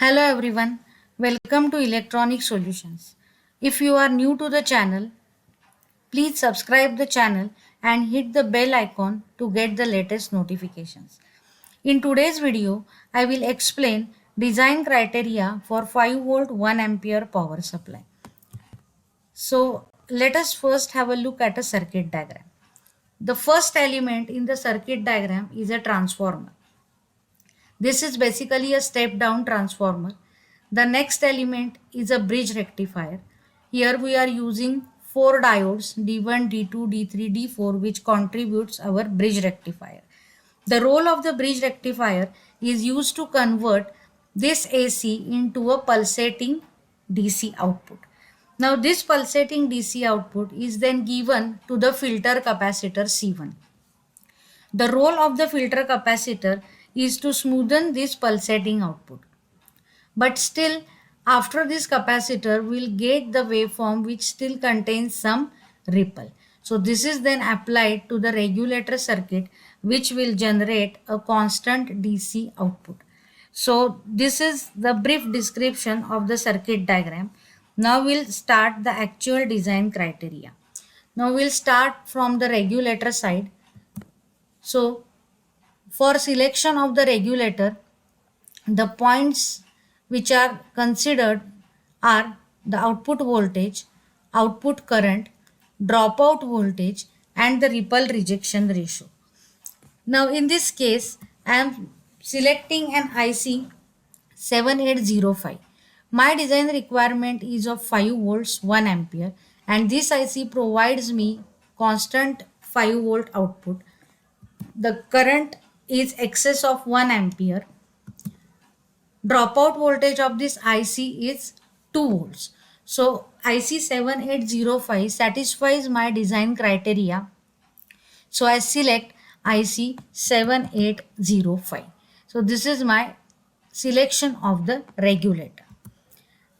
Hello everyone, welcome to Electronic Solutions. If you are new to the channel, please subscribe the channel and hit the bell icon to get the latest notifications. In today's video, I will explain design criteria for 5 volt 1 ampere power supply. So let us first have a look at a circuit diagram. The first element in the circuit diagram is a transformer. This is basically a step down transformer. The next element is a bridge rectifier. Here we are using 4 diodes D1, D2, D3, D4 which contributes our bridge rectifier. The role of the bridge rectifier is used to convert this AC into a pulsating DC output. Now this pulsating DC output is then given to the filter capacitor C1. The role of the filter capacitor is to smoothen this pulsating output. But still, after this capacitor, we'll get the waveform which still contains some ripple. So this is then applied to the regulator circuit which will generate a constant DC output. So this is the brief description of the circuit diagram. Now we'll start the actual design criteria. Now we'll start from the regulator side. So for selection of the regulator, the points which are considered are the output voltage, output current, dropout voltage and the ripple rejection ratio. Now in this case, I am selecting an IC 7805. My design requirement is of 5 volts 1 ampere and this IC provides me constant 5 volt output. The current is excess of 1 ampere. Dropout voltage of this IC is 2 volts. So IC 7805 satisfies my design criteria. So I select IC 7805. So this is my selection of the regulator.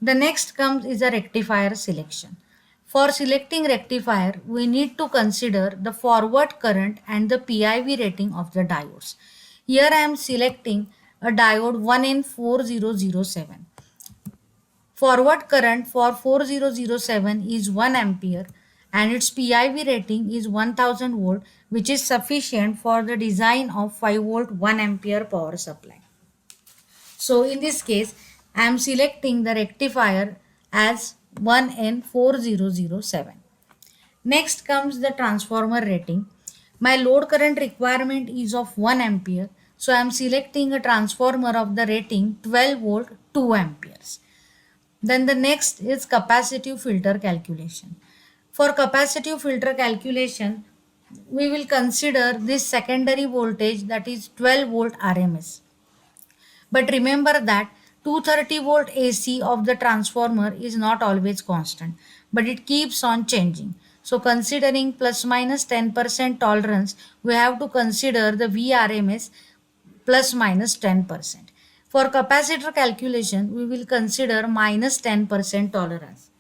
The next comes is a rectifier selection. For selecting rectifier, we need to consider the forward current and the PIV rating of the diodes. Here I am selecting a diode 1N4007. Forward current for 4007 is 1 ampere and its PIV rating is 1000 volt, which is sufficient for the design of 5 volt 1 ampere power supply. So in this case, I am selecting the rectifier as 1N4007. Next comes the transformer rating. My load current requirement is of 1 ampere. So I am selecting a transformer of the rating 12 volt 2 amperes. Then the next is capacitive filter calculation. For capacitive filter calculation, we will consider this secondary voltage, that is 12 volt RMS. But remember that 230 volt AC of the transformer is not always constant, but it keeps on changing. So considering plus minus 10% tolerance, we have to consider the VRMS plus minus 10%. For capacitor calculation, we will consider minus 10% tolerance.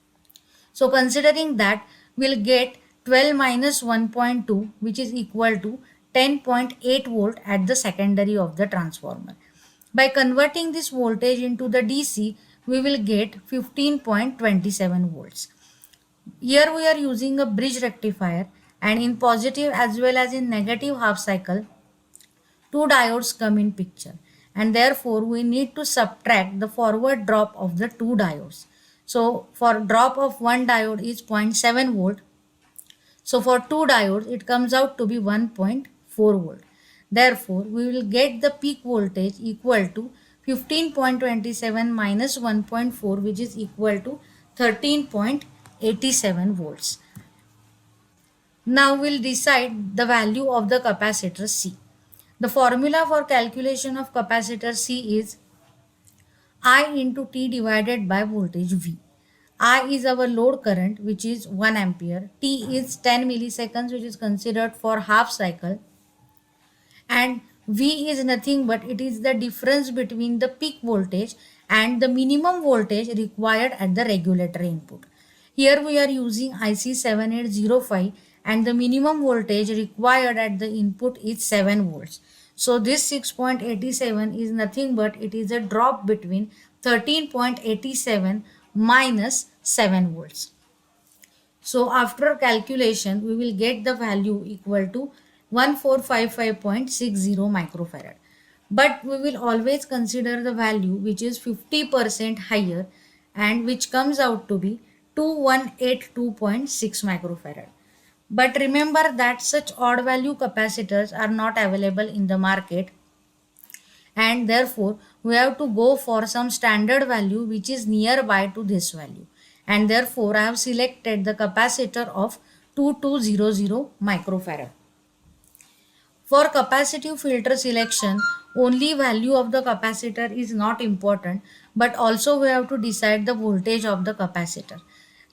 So considering that, we'll get 12 minus 1.2, which is equal to 10.8 volt at the secondary of the transformer. By converting this voltage into the DC, we will get 15.27 volts. Here we are using a bridge rectifier, and in positive as well as in negative half cycle, 2 diodes come in picture, and therefore we need to subtract the forward drop of the 2 diodes. So for drop of 1 diode is 0.7 volt. So for 2 diodes it comes out to be 1.4 volt. Therefore we will get the peak voltage equal to 15.27 minus 1.4, which is equal to 13.87 volts. Now we'll decide the value of the capacitor C. The formula for calculation of capacitor C is I into T divided by voltage V. I is our load current, which is 1 ampere. T is 10 milliseconds, which is considered for half cycle. And V is nothing but it is the difference between the peak voltage and the minimum voltage required at the regulator input. Here we are using IC 7805 and the minimum voltage required at the input is 7 volts. So this 6.87 is nothing but it is a drop between 13.87 minus 7 volts. So after calculation, we will get the value equal to 1455.60 microfarad. But we will always consider the value which is 50% higher and which comes out to be 2182.6 microfarad. But remember that such odd value capacitors are not available in the market, and therefore we have to go for some standard value which is nearby to this value, and therefore I have selected the capacitor of 2200 microfarad. For capacitive filter selection, only value of the capacitor is not important, but also we have to decide the voltage of the capacitor.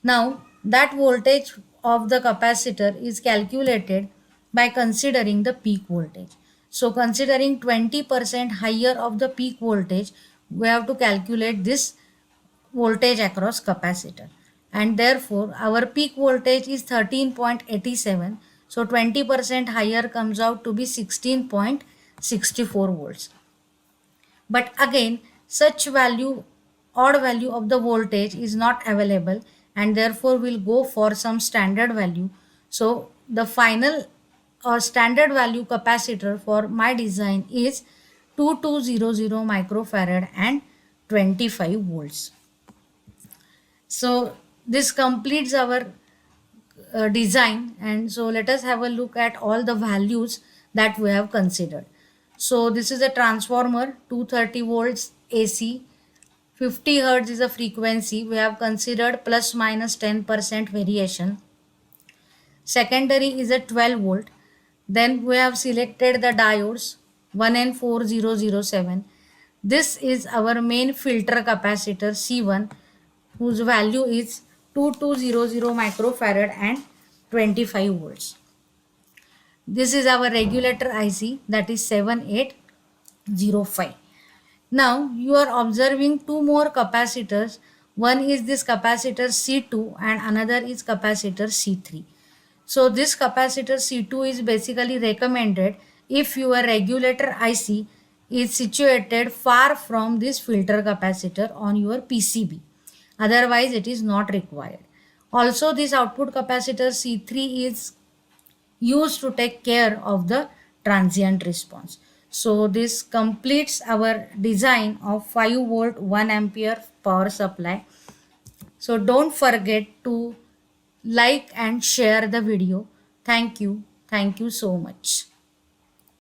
Now that voltage of the capacitor is calculated by considering the peak voltage. So considering 20% higher of the peak voltage, we have to calculate this voltage across capacitor, and therefore our peak voltage is 13.87, so 20% higher comes out to be 16.64 volts. But again, such value, odd value of the voltage is not available, and therefore we'll go for some standard value. So the final or standard value capacitor for my design is 2200 microfarad and 25 volts. So this completes our design, and so let us have a look at all the values that we have considered. So this is a transformer, 230 volts AC, 50 hertz is a frequency. We have considered plus minus 10% variation. Secondary is a 12 volt. Then we have selected the diodes 1N4007. This is our main filter capacitor C1, whose value is 2200 microfarad and 25 volts. This is our regulator IC, that is 7805. Now you are observing two more capacitors. One is this capacitor C2 and another is capacitor C3. So this capacitor C2 is basically recommended if your regulator IC is situated far from this filter capacitor on your PCB. Otherwise it is not required. Also this output capacitor C3 is used to take care of the transient response. So this completes our design of 5 volt 1 ampere power supply. So don't forget to like and share the video. Thank you. Thank you so much.